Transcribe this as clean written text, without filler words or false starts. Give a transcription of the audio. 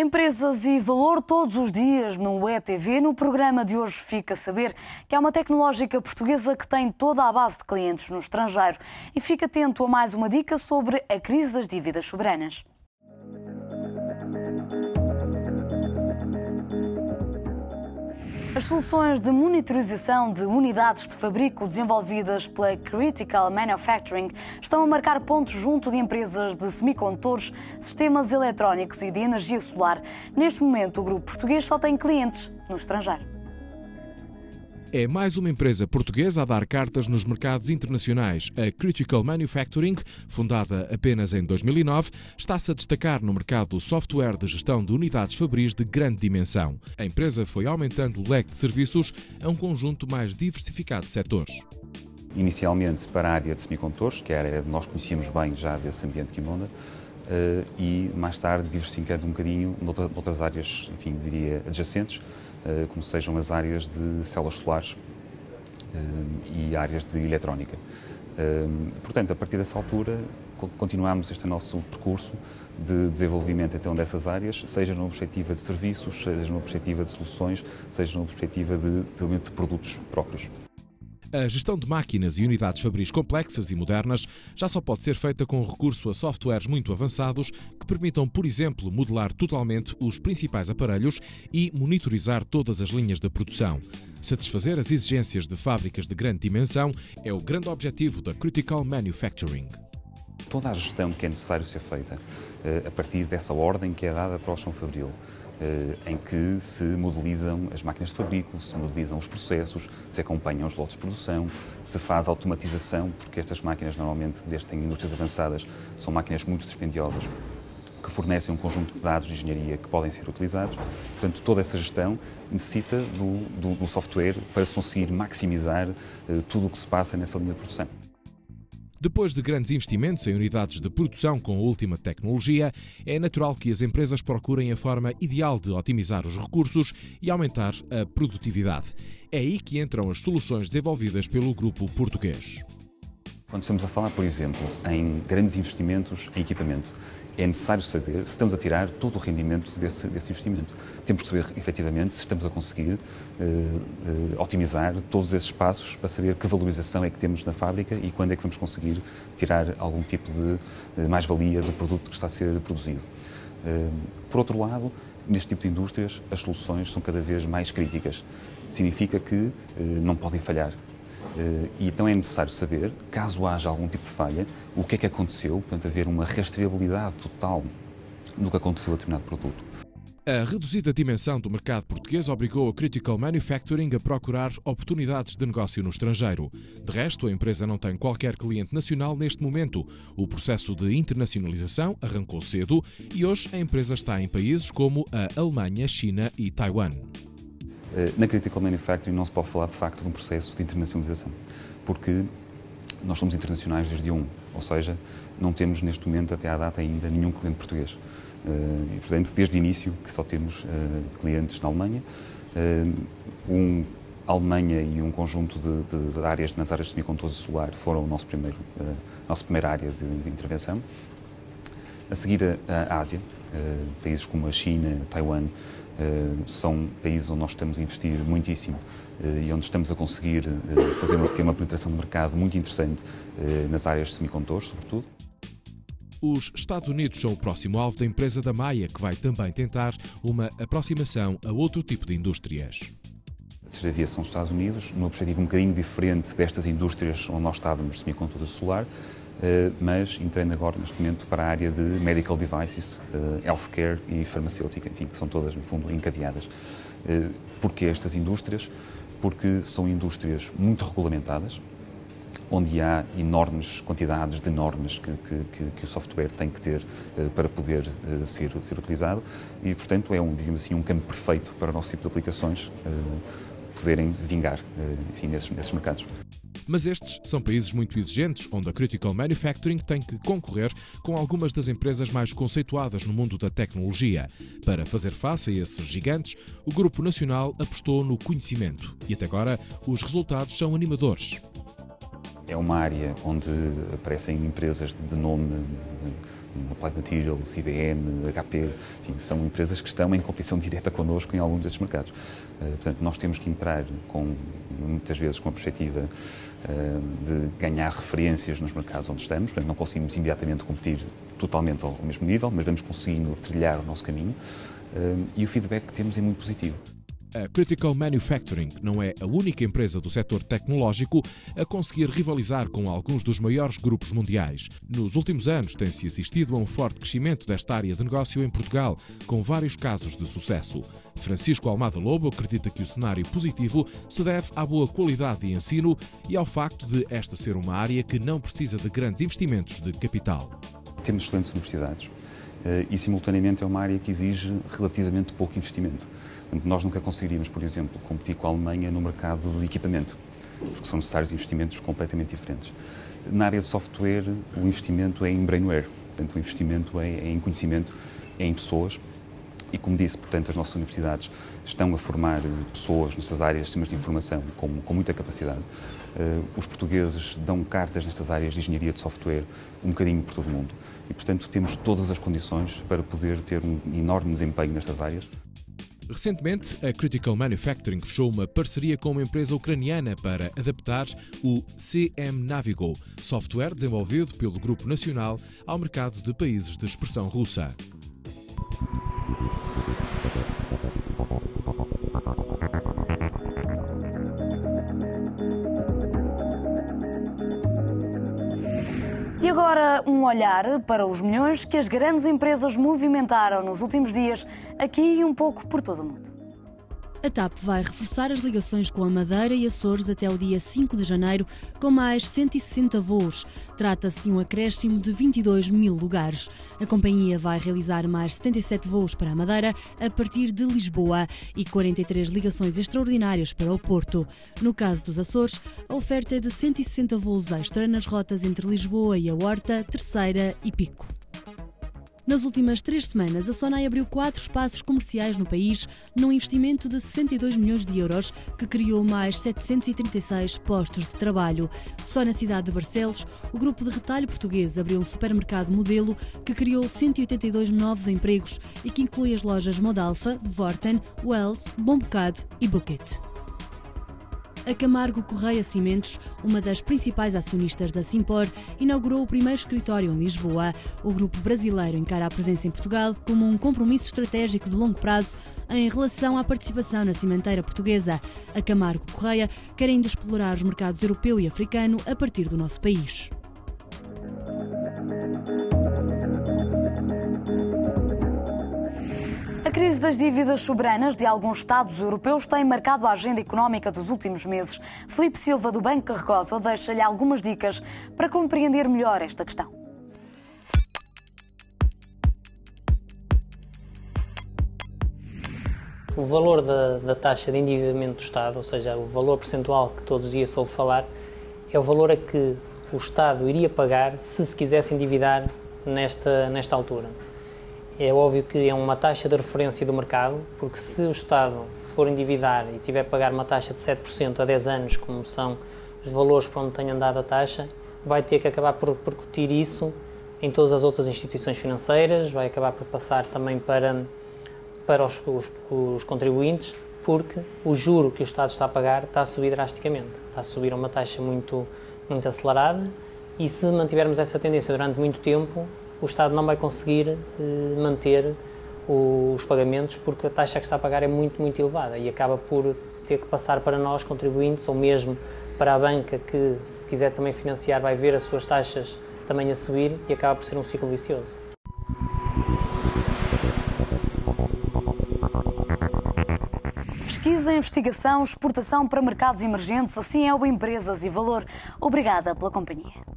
Empresas e valor todos os dias no ETV. No programa de hoje fica a saber que há uma tecnológica portuguesa que tem toda a base de clientes no estrangeiro. E fica atento a mais uma dica sobre a crise das dívidas soberanas. As soluções de monitorização de unidades de fabrico desenvolvidas pela Critical Manufacturing estão a marcar pontos junto de empresas de semicondutores, sistemas eletrónicos e de energia solar. Neste momento, o grupo português só tem clientes no estrangeiro. É mais uma empresa portuguesa a dar cartas nos mercados internacionais. A Critical Manufacturing, fundada apenas em 2009, está-se a destacar no mercado do software de gestão de unidades fabris de grande dimensão. A empresa foi aumentando o leque de serviços a um conjunto mais diversificado de setores. Inicialmente para a área de semicondutores, que era nós conhecíamos bem já desse ambiente Qimonda, e mais tarde diversificando um bocadinho noutras áreas, enfim, diria adjacentes, como sejam as áreas de células solares e áreas de eletrónica. Portanto, a partir dessa altura, continuamos este nosso percurso de desenvolvimento então dessas áreas, seja numa perspectiva de serviços, seja numa perspectiva de soluções, seja numa perspectiva de desenvolvimento de produtos próprios. A gestão de máquinas e unidades fabris complexas e modernas já só pode ser feita com recurso a softwares muito avançados que permitam, por exemplo, modelar totalmente os principais aparelhos e monitorizar todas as linhas de produção. Satisfazer as exigências de fábricas de grande dimensão é o grande objetivo da Critical Manufacturing. Toda a gestão que é necessário ser feita a partir dessa ordem que é dada para o chão fabril, em que se modelizam as máquinas de fabrico, se modelizam os processos, se acompanham os lotes de produção, se faz automatização, porque estas máquinas normalmente, desde em indústrias avançadas, são máquinas muito dispendiosas, que fornecem um conjunto de dados de engenharia que podem ser utilizados. Portanto, toda essa gestão necessita do software para se conseguir maximizar tudo o que se passa nessa linha de produção. Depois de grandes investimentos em unidades de produção com a última tecnologia, é natural que as empresas procurem a forma ideal de otimizar os recursos e aumentar a produtividade. É aí que entram as soluções desenvolvidas pelo grupo português. Quando estamos a falar, por exemplo, em grandes investimentos em equipamento, é necessário saber se estamos a tirar todo o rendimento desse investimento. Temos que saber, efetivamente, se estamos a conseguir otimizar todos esses passos para saber que valorização é que temos na fábrica e quando é que vamos conseguir tirar algum tipo de mais-valia do produto que está a ser produzido. Por outro lado, neste tipo de indústrias, as soluções são cada vez mais críticas. Significa que não podem falhar. E então é necessário saber, caso haja algum tipo de falha, o que é que aconteceu, portanto, haver uma rastreabilidade total do que aconteceu a determinado produto. A reduzida dimensão do mercado português obrigou a Critical Manufacturing a procurar oportunidades de negócio no estrangeiro. De resto, a empresa não tem qualquer cliente nacional neste momento. O processo de internacionalização arrancou cedo e hoje a empresa está em países como a Alemanha, China e Taiwan. Na Critical Manufacturing não se pode falar de facto de um processo de internacionalização, porque nós somos internacionais desde ou seja, não temos neste momento até à data ainda nenhum cliente português. E, portanto, desde o início que só temos clientes na Alemanha, a Alemanha e um conjunto de áreas nas áreas de semicondutores e solar foram nossa primeira área de intervenção. A seguir a Ásia, países como a China, Taiwan, são países onde nós estamos a investir muitíssimo e onde estamos a conseguir ter uma penetração de mercado muito interessante nas áreas de semicondutores, sobretudo. Os Estados Unidos são o próximo alvo da empresa da Maia, que vai também tentar uma aproximação a outro tipo de indústrias. A terceira via são os Estados Unidos, numa perspectiva um bocadinho diferente destas indústrias onde nós estávamos, semicondutores solar, mas entrando agora neste momento para a área de medical devices, healthcare e farmacêutica, enfim, que são todas, no fundo, encadeadas. Porquê estas indústrias? Porque são indústrias muito regulamentadas, onde há enormes quantidades de normas que o software tem que ter para poder ser utilizado e, portanto, é digamos assim, um campo perfeito para o nosso tipo de aplicações poderem vingar, enfim, nesses mercados. Mas estes são países muito exigentes, onde a Critical Manufacturing tem que concorrer com algumas das empresas mais conceituadas no mundo da tecnologia. Para fazer face a esses gigantes, o Grupo Nacional apostou no conhecimento e até agora os resultados são animadores. É uma área onde aparecem empresas de nome Applied Materials, IBM, HP, enfim, são empresas que estão em competição direta connosco em alguns desses mercados. Portanto, nós temos que entrar muitas vezes com a perspectiva de ganhar referências nos mercados onde estamos, portanto não conseguimos imediatamente competir totalmente ao mesmo nível, mas vamos conseguindo trilhar o nosso caminho e o feedback que temos é muito positivo. A Critical Manufacturing não é a única empresa do setor tecnológico a conseguir rivalizar com alguns dos maiores grupos mundiais. Nos últimos anos tem-se assistido a um forte crescimento desta área de negócio em Portugal, com vários casos de sucesso. Francisco Almada Lobo acredita que o cenário positivo se deve à boa qualidade de ensino e ao facto de esta ser uma área que não precisa de grandes investimentos de capital. Temos excelentes universidades e, simultaneamente, é uma área que exige relativamente pouco investimento. Nós nunca conseguiríamos, por exemplo, competir com a Alemanha no mercado de equipamento, porque são necessários investimentos completamente diferentes. Na área de software, o investimento é em brainware, portanto, o investimento é em conhecimento, é em pessoas. E, como disse, portanto, as nossas universidades estão a formar pessoas nestas áreas de sistemas de informação com muita capacidade. Os portugueses dão cartas nestas áreas de engenharia de software um bocadinho por todo o mundo. E, portanto, temos todas as condições para poder ter um enorme desempenho nestas áreas. Recentemente, a Critical Manufacturing fechou uma parceria com uma empresa ucraniana para adaptar o CM Navigo, software desenvolvido pelo Grupo Nacional ao mercado de países de expressão russa. E agora um olhar para os milhões que as grandes empresas movimentaram nos últimos dias, aqui e um pouco por todo o mundo. A TAP vai reforçar as ligações com a Madeira e Açores até o dia 5 de janeiro, com mais 160 voos. Trata-se de um acréscimo de 22 mil lugares. A companhia vai realizar mais 77 voos para a Madeira a partir de Lisboa e 43 ligações extraordinárias para o Porto. No caso dos Açores, a oferta é de 160 voos extra nas rotas entre Lisboa e a Horta, Terceira e Pico. Nas últimas 3 semanas, a Sonai abriu 4 espaços comerciais no país, num investimento de 62 milhões de euros, que criou mais 736 postos de trabalho. Só na cidade de Barcelos, o grupo de retalho português abriu um supermercado modelo que criou 182 novos empregos e que inclui as lojas Modalfa, Vorten, Wells, Bom Bocado e Bucket. A Camargo Correia Cimentos, uma das principais acionistas da Simpor, inaugurou o primeiro escritório em Lisboa. O grupo brasileiro encara a presença em Portugal como um compromisso estratégico de longo prazo em relação à participação na cimenteira portuguesa. A Camargo Correia quer ainda explorar os mercados europeu e africano a partir do nosso país. A crise das dívidas soberanas de alguns Estados europeus tem marcado a agenda económica dos últimos meses. Filipe Silva, do Banco Carregosa, deixa-lhe algumas dicas para compreender melhor esta questão. O valor da taxa de endividamento do Estado, ou seja, o valor percentual que todos os dias soube falar, é o valor a que o Estado iria pagar se quisesse endividar nesta altura. É óbvio que é uma taxa de referência do mercado, porque se o Estado se for endividar e tiver a pagar uma taxa de 7% a 10 anos, como são os valores para onde tem andado a taxa, vai ter que acabar por repercutir isso em todas as outras instituições financeiras, vai acabar por passar também para os contribuintes, porque o juro que o Estado está a pagar está a subir drasticamente, está a subir a uma taxa muito acelerada e se mantivermos essa tendência durante muito tempo, o Estado não vai conseguir manter os pagamentos porque a taxa que está a pagar é muito elevada e acaba por ter que passar para nós, contribuintes, ou mesmo para a banca que, se quiser também financiar, vai ver as suas taxas também a subir e acaba por ser um ciclo vicioso. Pesquisa, investigação, exportação para mercados emergentes, assim é o Empresas e Valor. Obrigada pela companhia.